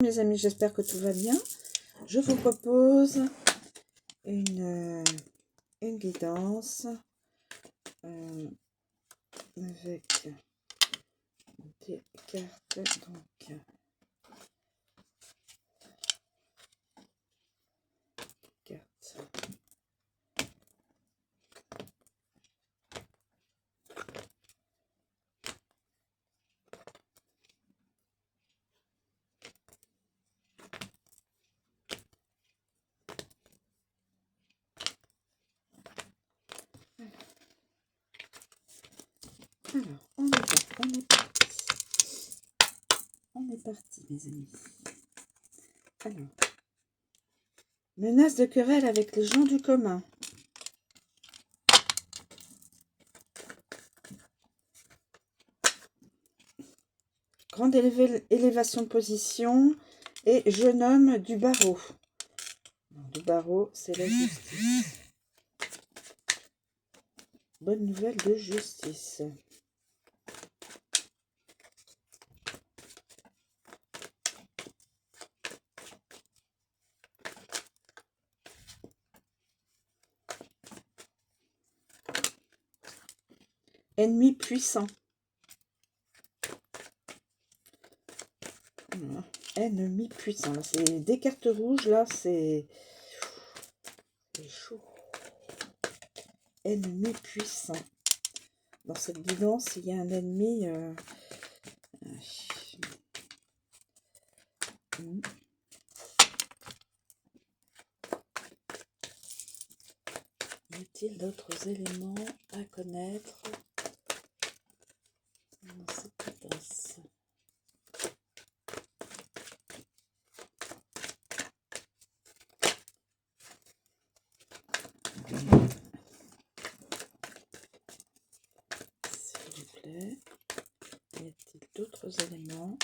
Mes amis, j'espère que tout va bien. Je vous propose une guidance avec des cartes. Donc, cartes. Alors, on est parti, mes amis. Alors, menace de querelle avec les gens du commun. Grande élévation de position et jeune homme du barreau. Du barreau, c'est la justice. Bonne nouvelle de justice. Ennemi puissant. Voilà. Ennemi puissant. C'est des cartes rouges, là, c'est chaud. Ennemi puissant. Dans cette guidance, il y a un ennemi... Y a-t-il d'autres éléments à connaître dans cette guidance? S'il vous plaît, y a-t-il d'autres éléments?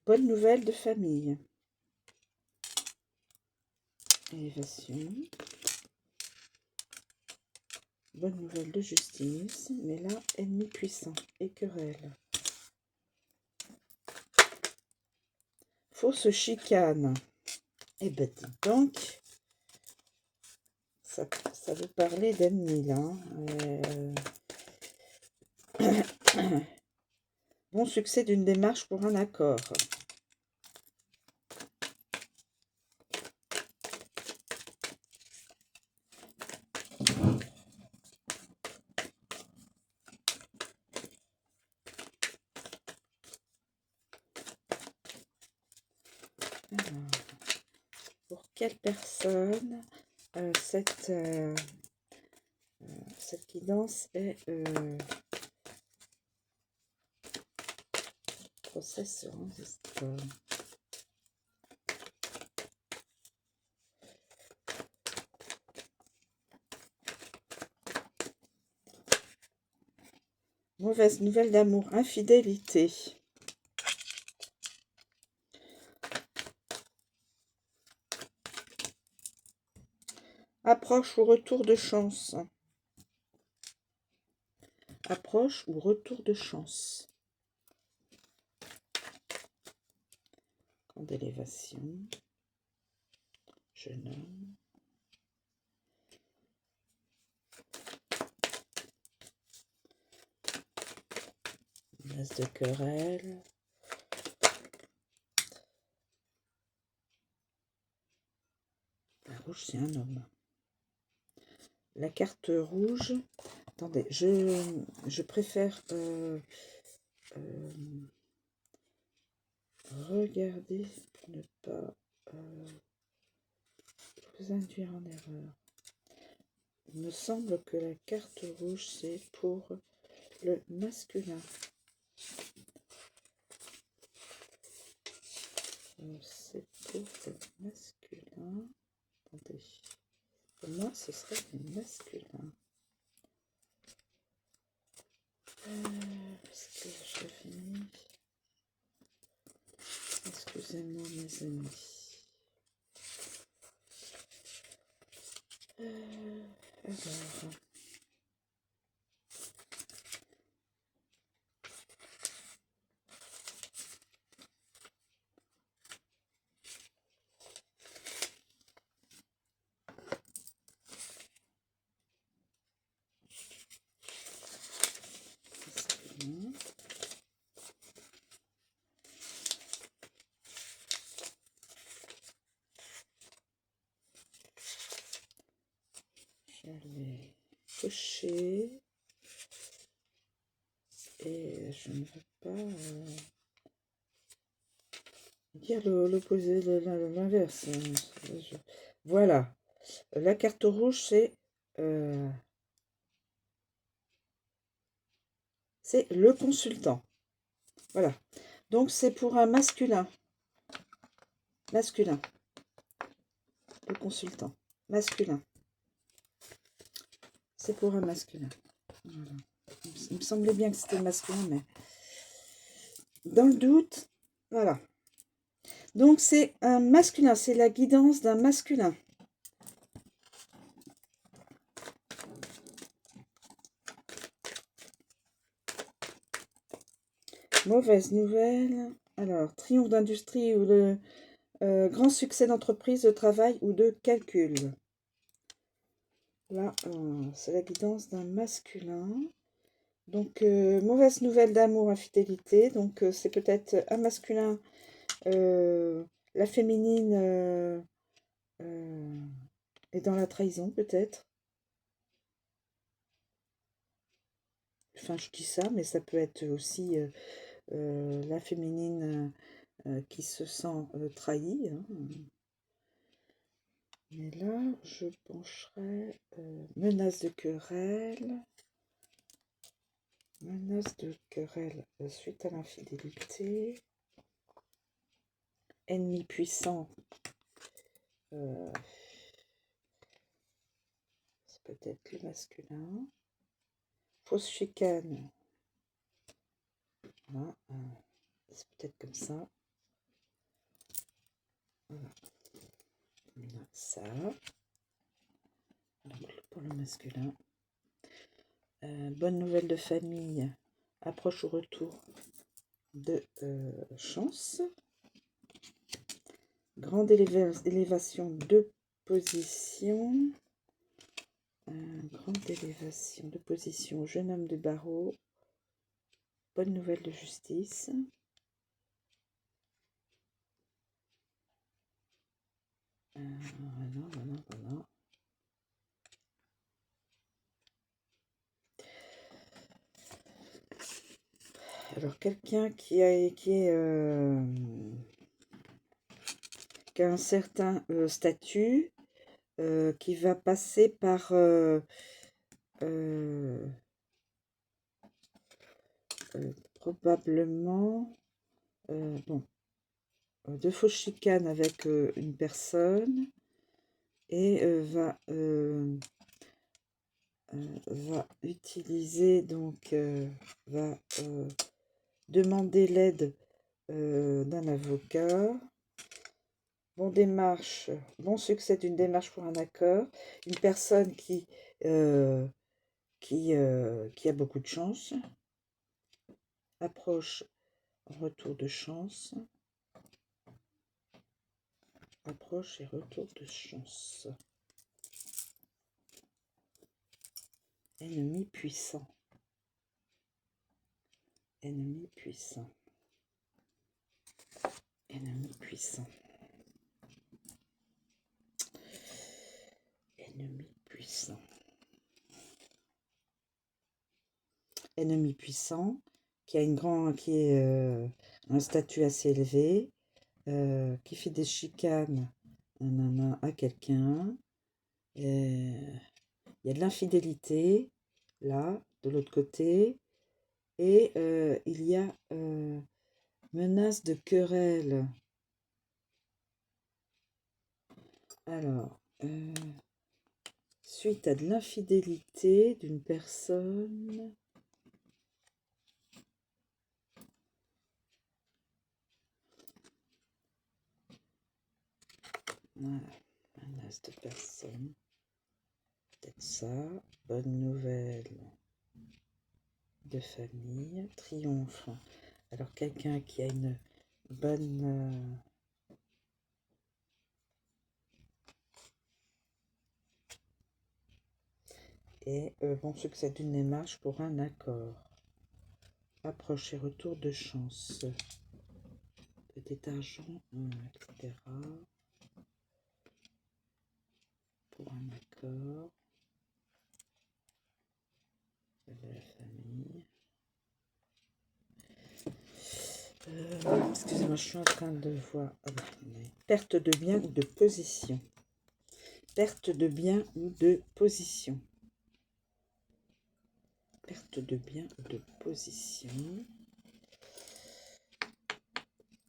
Bonne nouvelle de famille. Élévation. Bonne nouvelle de justice. Mais là, ennemi puissant et querelle. Fausse chicane. Eh ben, dis donc, ça veut parler d'ennemis, là. Bon succès d'une démarche pour un accord. Alors, pour quelle personne cette guidance est procès sur histoire. Mauvaise nouvelle d'amour, infidélité. Approche ou retour de chance. Approche ou retour de chance. Grande élévation. Jeune homme. Menace de querelle. La rouge, c'est un homme. La carte rouge, attendez, je préfère regarder pour ne pas vous induire en erreur. Il me semble que la carte rouge, c'est pour le masculin. C'est pour le masculin. Attendez. Pour moi, ce serait le masculin. Est-ce que je finis? Excusez-moi, mes amis. Alors, je vais cocher et je ne veux pas dire l'opposé, l'inverse. Voilà. La carte rouge, c'est le consultant. Voilà. Donc, c'est pour un masculin. Masculin. Le consultant. Masculin. C'est pour un masculin. Voilà. Il me semblait bien que c'était masculin, mais dans le doute, voilà. Donc, c'est un masculin. C'est la guidance d'un masculin. Mauvaise nouvelle. Alors, triomphe d'industrie ou le grand succès d'entreprise, de travail ou de calcul. Là, c'est la guidance d'un masculin. Donc, mauvaise nouvelle d'amour, infidélité. Donc, c'est peut-être un masculin, la féminine est dans la trahison, peut-être. Enfin, je dis ça, mais ça peut être aussi la féminine qui se sent trahie. Hein. Mais là, je pencherai menace de querelle. Menace de querelle suite à l'infidélité. Ennemi puissant. C'est peut-être le masculin. Fausse chicane. Voilà. C'est peut-être comme ça. Voilà. Ça. Donc, pour le masculin. Bonne nouvelle de famille. Approche ou retour de chance. Grande élévation de position. Grande élévation de position. Jeune homme de barreau. Bonne nouvelle de justice. Voilà. Alors, quelqu'un qui a un certain statut, qui va passer par probablement bon, de fausses chicanes avec une personne et va utiliser, donc va demander l'aide d'un avocat. Bon succès d'une démarche pour un accord. Une personne qui a beaucoup de chance. Approche, retour de chance. Approche et retour de chance. Ennemi puissant. Ennemi puissant. Ennemi puissant. Ennemi puissant. Ennemi puissant qui a un statut assez élevé, qui fait des chicanes à quelqu'un. Il y a de l'infidélité là, de l'autre côté, et il y a menace de querelle. Alors, suite à de l'infidélité d'une personne. Voilà, menace de personne. peut-être ça. Bonne nouvelle de famille. Triomphe. Alors, quelqu'un qui a une bonne... et bon succès d'une démarche pour un accord. Approche et retour de chance. Petit argent, etc. Pour un accord. De la famille. Excusez-moi, je suis en train de voir. Perte de bien ou de position. Perte de bien ou de position. Perte de bien ou de position.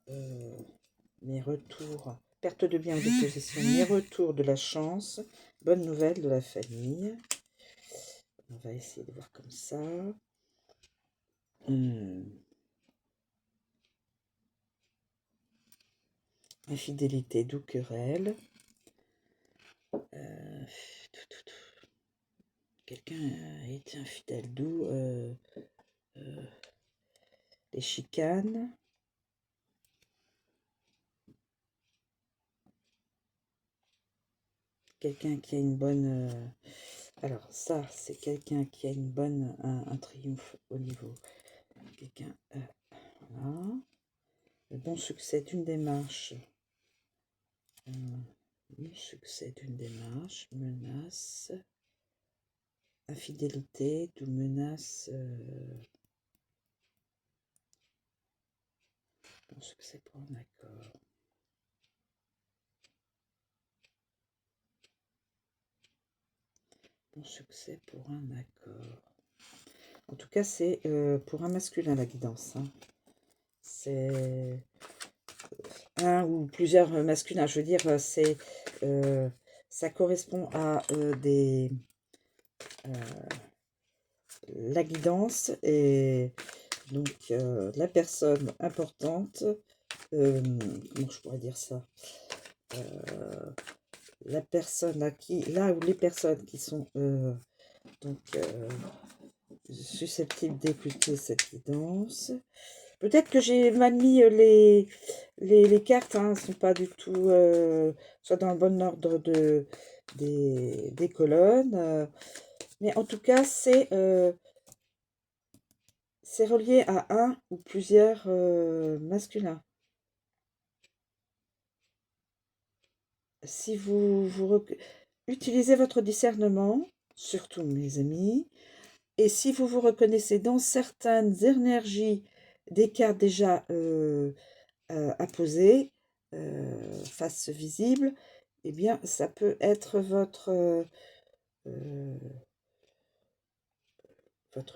Mes retours. Perte de bien ou de position. Mes retours de la chance. Bonne nouvelle de la famille. On va essayer de voir comme ça. Infidélité, doux querelle. Quelqu'un a été infidèle, doux. Les chicanes. Quelqu'un qui a une bonne... alors ça, c'est quelqu'un qui a une bonne... un triomphe au niveau. Quelqu'un... voilà. Le bon succès d'une démarche. Le succès d'une démarche. Menace. Infidélité, d'où menace. Bon succès pour un accord. Bon succès pour un accord. En tout cas, c'est pour un masculin la guidance. Hein. C'est un ou plusieurs masculins. Je veux dire, c'est ça correspond à la guidance et donc la personne importante. Comment je pourrais dire ça? La personne à qui, là où les personnes qui sont donc susceptibles d'écouter cette guidance. Peut-être que j'ai mal mis les cartes, hein, ne sont pas du tout soit dans le bon ordre des colonnes. Mais en tout cas, c'est relié à un ou plusieurs masculins. Si vous utilisez votre discernement, surtout mes amis, et si vous vous reconnaissez dans certaines énergies des cartes déjà apposées, face visible, eh bien, ça peut être votre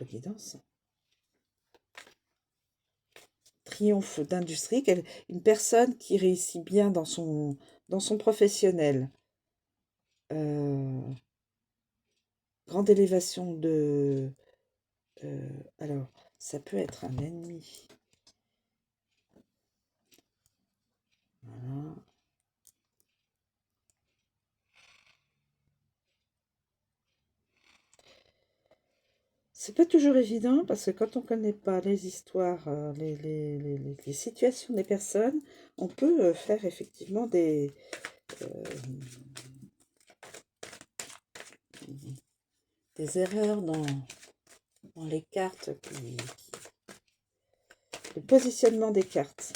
guidance. Triomphe d'industrie, une personne qui réussit bien dans son professionnel. Grande élévation de... alors, ça peut être un ennemi. Voilà. C'est pas toujours évident parce que quand on ne connaît pas les histoires, les situations des personnes, on peut faire effectivement des erreurs dans les cartes, le positionnement des cartes.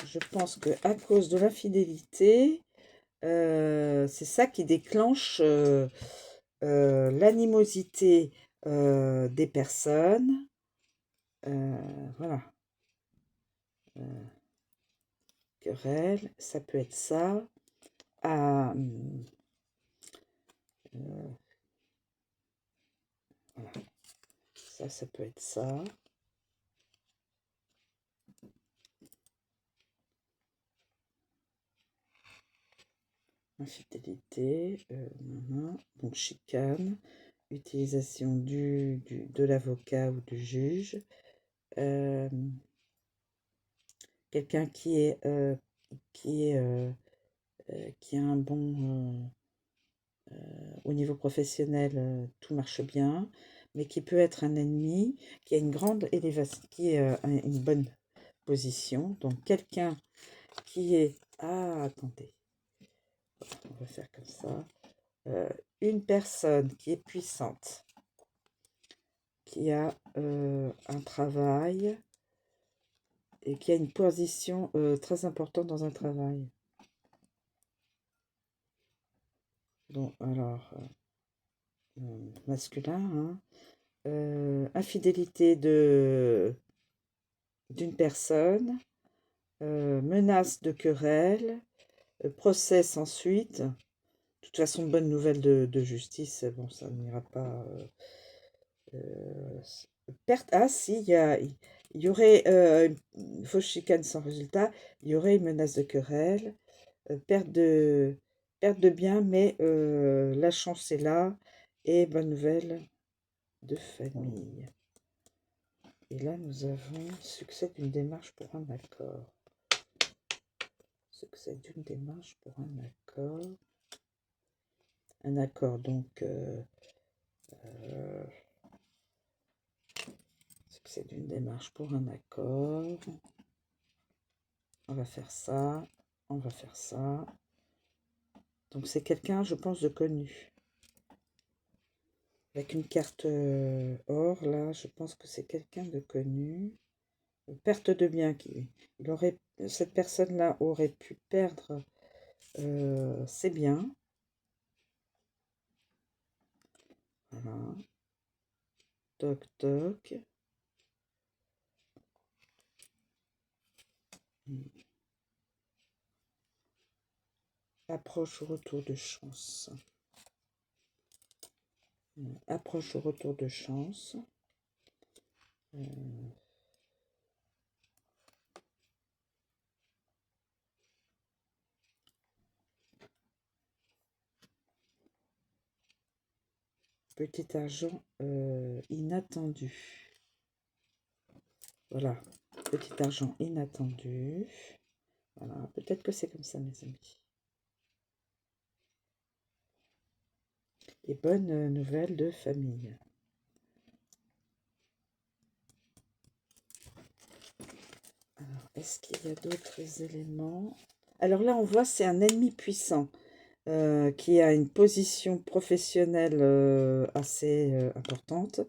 Je pense que à cause de l'infidélité, c'est ça qui déclenche l'animosité des personnes. Voilà. Querelle, ça peut être ça. Voilà. Ça peut être ça. Infidélité, donc chicane, utilisation de l'avocat ou du juge. Quelqu'un qui a un bon... au niveau professionnel, tout marche bien, mais qui peut être un ennemi, qui a une grande élévation, qui est une bonne position. Donc, quelqu'un qui est... Ah, attendez. On va faire comme ça. Une personne qui est puissante, qui a un travail et qui a une position très importante dans un travail. Donc, alors, masculin, hein. Infidélité d'une personne, menace de querelle, procès sans suite. De toute façon, bonne nouvelle de justice, bon, ça n'ira pas. Perte, ah si, il y aurait une fausse chicane sans résultat, il y aurait une menace de querelle, perte de biens, mais la chance est là, et bonne nouvelle de famille. Et là, nous avons succès d'une démarche pour un accord. Succès d'une démarche pour un accord. Un accord, donc, succès d'une démarche pour un accord. On va faire ça, on va faire ça. Donc, c'est quelqu'un, je pense, de connu. Avec une carte or, là, je pense que c'est quelqu'un de connu. Perte de biens. Cette personne-là aurait pu perdre ses biens. Voilà. Toc, toc. Approche au retour de chance. Approche au retour de chance. Petit argent inattendu. Voilà, petit argent inattendu. Voilà, peut-être que c'est comme ça, mes amis. Et bonne nouvelle de famille. Alors, est-ce qu'il y a d'autres éléments? Alors là, on voit, c'est un ennemi puissant qui a une position professionnelle assez importante.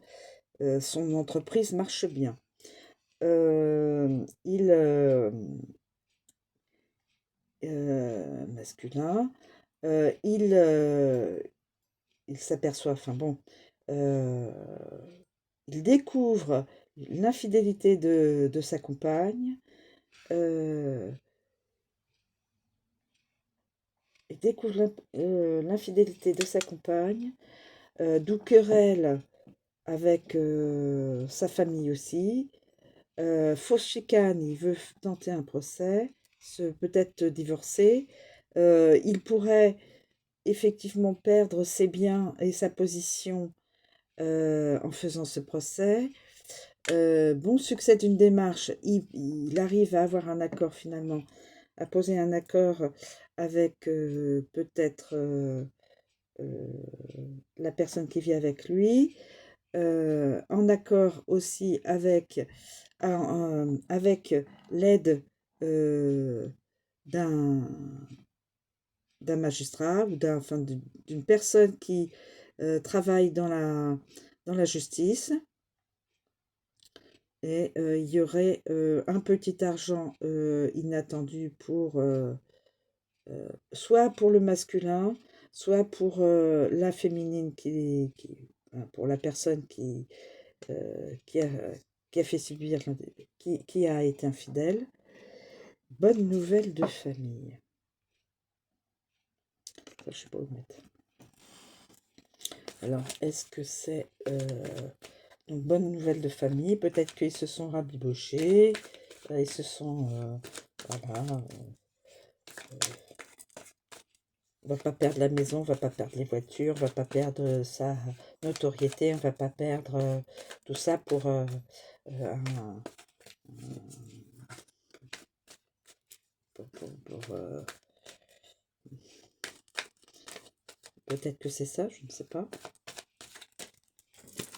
Son entreprise marche bien. Masculin, il s'aperçoit, enfin bon, il découvre l'infidélité de sa compagne, il découvre l'infidélité de sa compagne, d'où querelle avec sa famille aussi, fausse chicane, il veut tenter un procès, peut-être divorcer, il pourrait effectivement perdre ses biens et sa position en faisant ce procès. Bon succès d'une démarche, il arrive à avoir un accord finalement, à poser un accord avec peut-être la personne qui vit avec lui, en accord aussi avec l'aide d'un magistrat ou d'une personne qui travaille dans la justice. Et il y aurait un petit argent inattendu pour soit pour le masculin, soit pour la féminine, pour la personne qui a fait subir, qui a été infidèle. Bonne nouvelle de famille. Ça, je sais pas où mettre. Alors, est-ce que c'est une bonne nouvelle de famille? Peut-être qu'ils se sont rabibochés, ils se sont voilà, On va pas perdre la maison, on va pas perdre les voitures, on va pas perdre sa notoriété, on va pas perdre tout ça pour un- peut-être que c'est ça, je ne sais pas.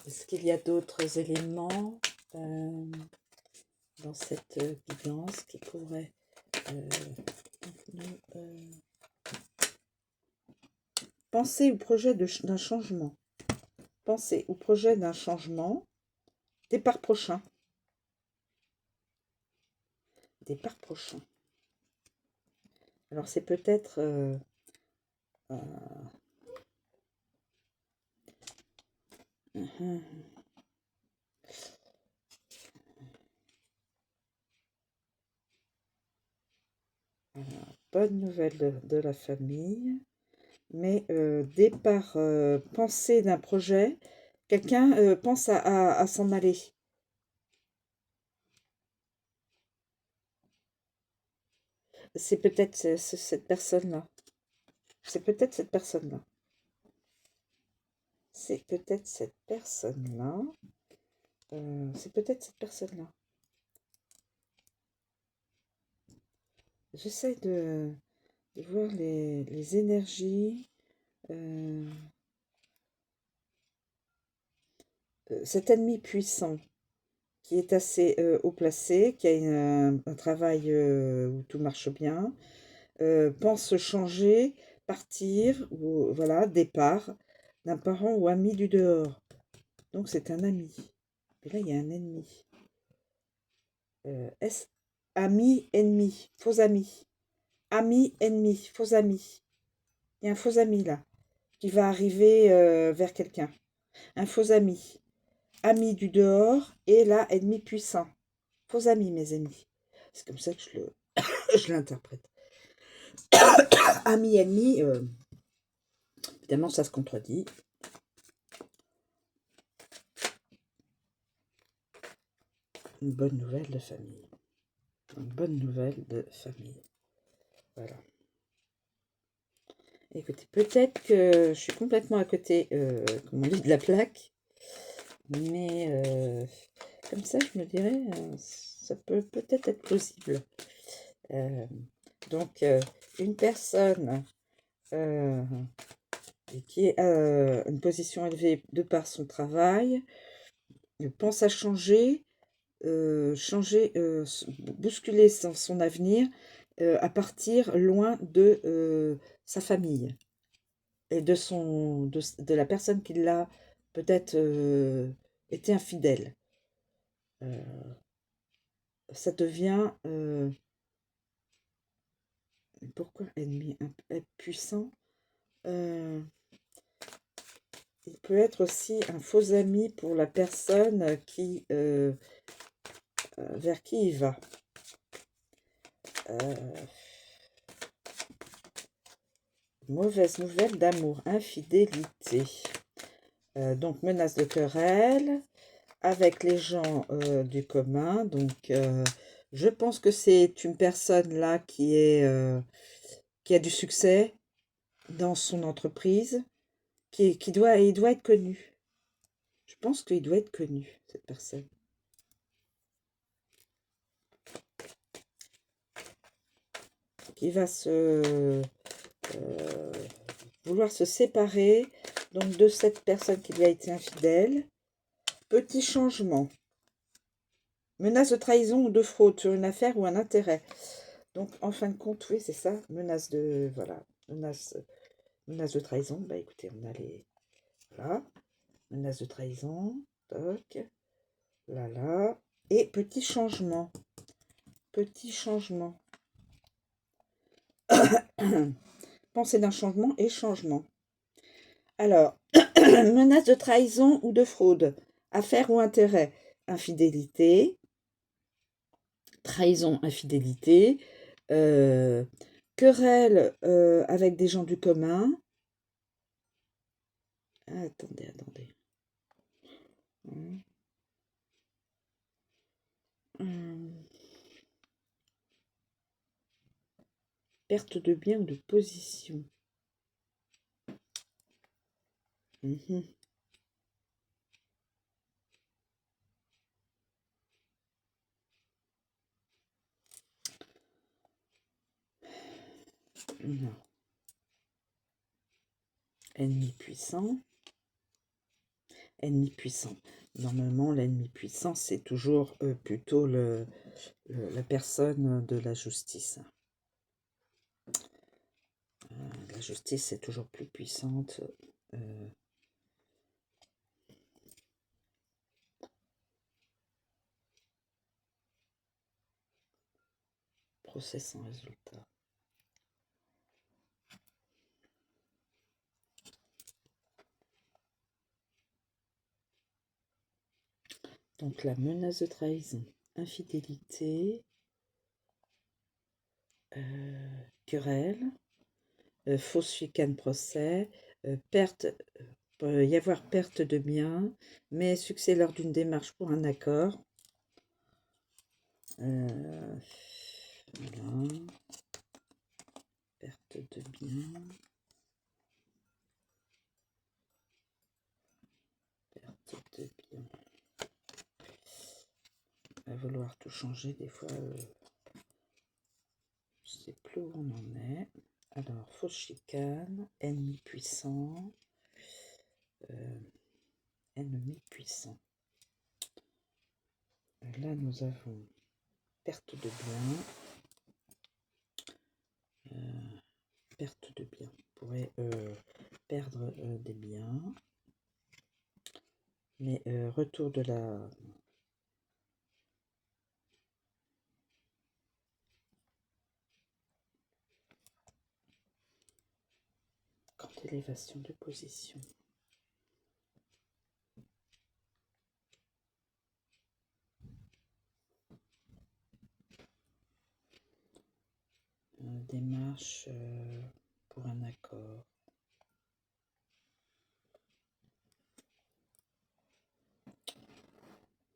Est-ce qu'il y a d'autres éléments dans cette guidance qui pourraient penser au projet d'un changement. Penser au projet d'un changement. Départ prochain. Départ prochain. Alors c'est peut-être bonne nouvelle de la famille, mais départ, pensée d'un projet, quelqu'un pense à s'en aller. C'est peut-être cette personne-là. C'est peut-être cette personne-là. C'est peut-être cette personne-là. C'est peut-être cette personne-là. J'essaie de voir les énergies. Cet ennemi puissant qui est assez haut placé, qui a un travail où tout marche bien, pense changer, partir, ou voilà, départ d'un parent ou ami du dehors. Donc c'est un ami. Et là, il y a un ennemi. Est-ce ami, ennemi, faux ami. Ami, ennemi, faux ami. Il y a un faux ami là, qui va arriver vers quelqu'un. Un faux ami. Ami du dehors et là, ennemi puissant. Faux ami, mes ennemis. C'est comme ça que je l'interprète. Ami, ennemi, évidemment, ça se contredit. Une bonne nouvelle de famille. Une bonne nouvelle de famille. Voilà. Écoutez, peut-être que je suis complètement à côté, comme on dit, de la plaque. Mais comme ça, je me dirais, ça peut peut-être être plausible. Donc, une personne qui est à une position élevée de par son travail, pense à changer, bousculer son avenir à partir loin de sa famille et de la personne qui l'a peut-être été infidèle. Ça devient pourquoi ennemi puissant? Il peut être aussi un faux ami pour la personne qui vers qui il va. Mauvaise nouvelle d'amour, infidélité. Donc menace de querelle avec les gens du commun. Donc je pense que c'est une personne là qui a du succès dans son entreprise, il doit être connu. Je pense qu'il doit être connu, cette personne. Qui va vouloir se séparer donc de cette personne qui lui a été infidèle. Petit changement. Menace de trahison ou de fraude sur une affaire ou un intérêt. Donc, en fin de compte, oui, c'est ça. Menace de... Voilà. Menace de trahison. Bah, écoutez, on a les... Voilà. Menace de trahison. Toc. Là, là. Et petit changement. Petit changement. Pensée d'un changement et changement. Alors, menace de trahison ou de fraude. Affaire ou intérêt. Infidélité. Trahison, infidélité. Querelle avec des gens du commun. Ah, attendez. Perte de bien ou de position. Mhm. Non. Ennemi puissant. Ennemi puissant. Normalement, l'ennemi puissant, c'est toujours plutôt la personne de la justice. La justice est toujours plus puissante. Procès sans résultat. Donc la menace de trahison, infidélité, querelle, fausse chicane procès, perte, peut y avoir perte de biens, mais succès lors d'une démarche pour un accord. Voilà. Perte de biens. Perte de biens. À vouloir tout changer, des fois, je sais plus où on en est. Alors, fausse chicane, ennemi puissant. Ennemi puissant. Là, nous avons perte de biens. Perte de biens. On pourrait perdre des biens. Mais retour de la... Grande élévation de position. Démarche pour un accord.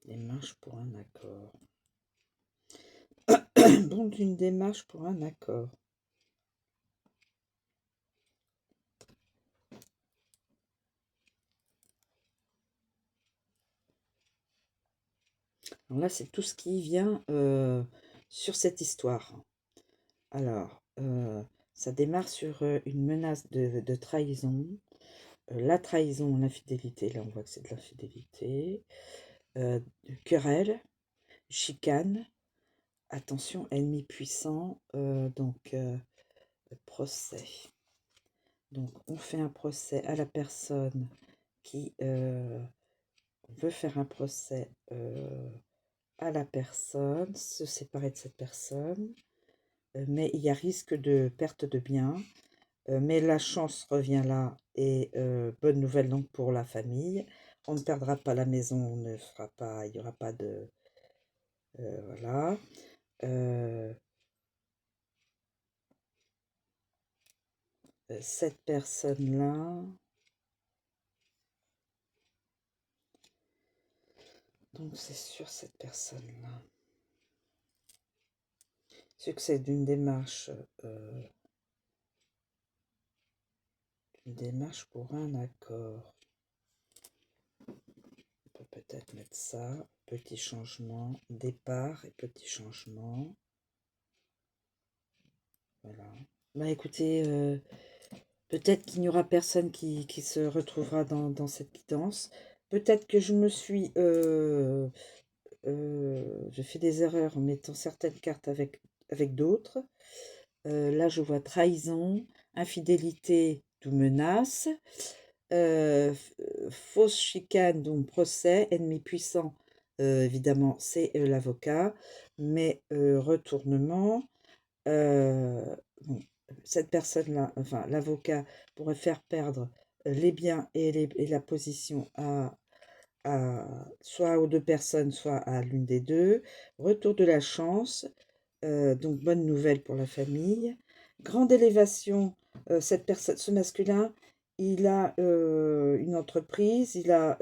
Démarche pour un accord. Bon, d'une démarche pour un accord. Alors là, c'est tout ce qui vient sur cette histoire. Alors, ça démarre sur une menace de trahison. La trahison, l'infidélité, là on voit que c'est de l'infidélité. Querelle, chicane, attention, ennemi puissant, donc procès. Donc on fait un procès à la personne qui veut faire un procès à la personne, se séparer de cette personne, mais il y a risque de perte de biens, mais la chance revient là, et bonne nouvelle donc pour la famille, on ne perdra pas la maison, on ne fera pas, il n'y aura pas de... voilà. Cette personne-là, donc c'est sur cette personne-là. Succès d'une démarche pour un accord. On peut peut-être mettre ça, petit changement, départ et petit changement. Voilà. Bah écoutez, peut-être qu'il n'y aura personne qui se retrouvera dans cette guidance. Peut-être que je me suis... je fais des erreurs en mettant certaines cartes avec d'autres. Là, je vois trahison, infidélité, d'où menace, fausse chicane, donc procès, ennemi puissant, évidemment, c'est l'avocat, mais retournement, bon, cette personne-là, enfin, l'avocat pourrait faire perdre les biens et la position soit aux deux personnes, soit à l'une des deux. Retour de la chance, donc bonne nouvelle pour la famille. Grande élévation, ce masculin, il a une entreprise, il a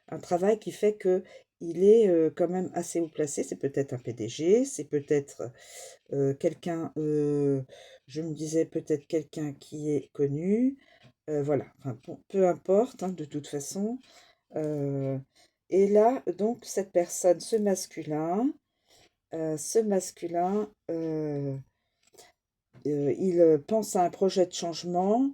un travail qui fait que il est quand même assez haut placé. C'est peut-être un PDG, c'est peut-être quelqu'un, je me disais peut-être quelqu'un qui est connu. Voilà, enfin, peu importe, hein, de toute façon. Et là, donc, cette personne, ce masculin, il pense à un projet de changement.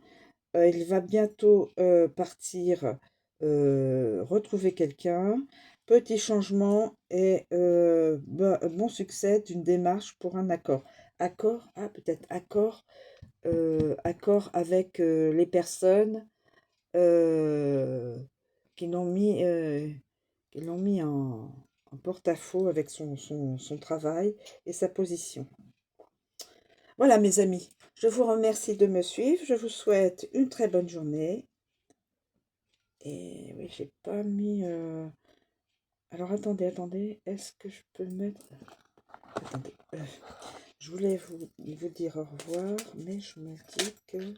Il va bientôt partir retrouver quelqu'un. Petit changement et bon succès d'une démarche pour un accord. Accord, ah peut-être accord avec les personnes euh, qui l'ont mis, en porte-à-faux avec son travail et sa position. Voilà mes amis, je vous remercie de me suivre, je vous souhaite une très bonne journée. Et oui, j'ai pas mis... Alors attendez, est-ce que je peux mettre... Attendez, je voulais vous dire au revoir, mais je me dis que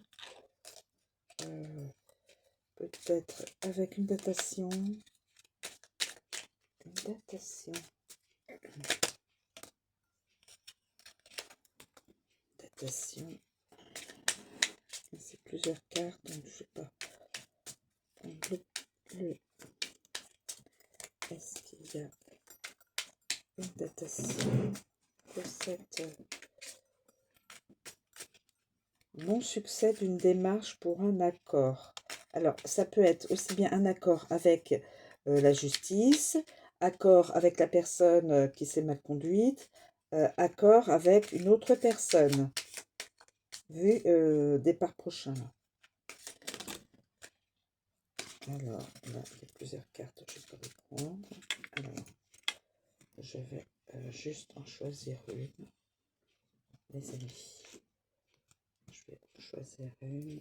peut-être avec une datation... Datation... C'est plusieurs cartes, donc je sais pas. Donc, est-ce qu'il y a une datation pour cette bon succès d'une démarche pour un accord? Alors, ça peut être aussi bien un accord avec la justice, accord avec la personne qui s'est mal conduite, accord avec une autre personne, vu départ prochain. Là. Alors, là, il y a plusieurs cartes, je peux les prendre. Alors, je vais juste en choisir une, les amis. Je vais choisir une.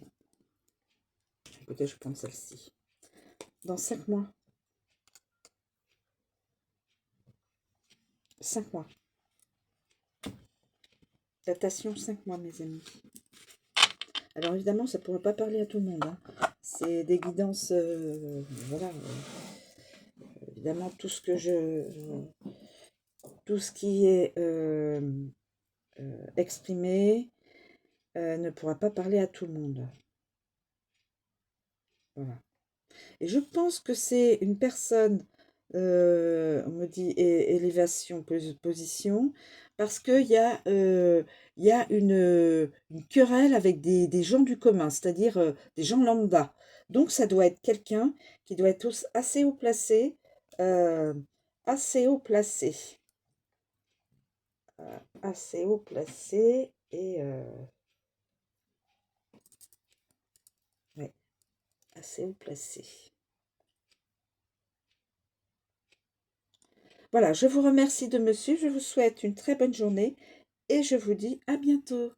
Écoutez, je vais prendre celle-ci. Dans 5 mois. 5 mois. Datation 5 mois, mes amis. Alors évidemment, ça ne pourrait pas parler à tout le monde. Hein. C'est des guidances, voilà. Évidemment, tout ce qui est exprimé ne pourra pas parler à tout le monde. Voilà. Et je pense que c'est une personne, on me dit élévation, position, parce qu'il y a une querelle avec des gens du commun, c'est-à-dire des gens lambda. Donc ça doit être quelqu'un qui doit être assez haut placé, euh, assez haut placé, assez haut placé, et ouais, assez haut placé. Voilà, je vous remercie de me suivre, je vous souhaite une très bonne journée et je vous dis à bientôt.